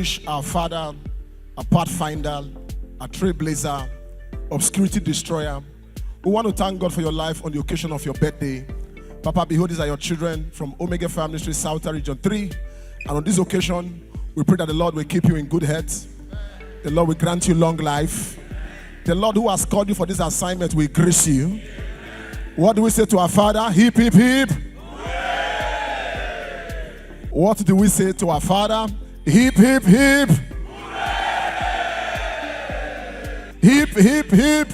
wish our Father, a pathfinder, a trailblazer, obscurity destroyer. We want to thank God for your life on the occasion of your birthday. Papa, behold, these are your children from Omega Family Ministry, Southern Region 3. And on this occasion, we pray that the Lord will keep you in good health. The Lord will grant you long life. The Lord who has called you for this assignment will grace you. What do we say to our Father? Hip, hip, hip. What do we say to our Father? Hip, hip, hip. Hip, hip, hip.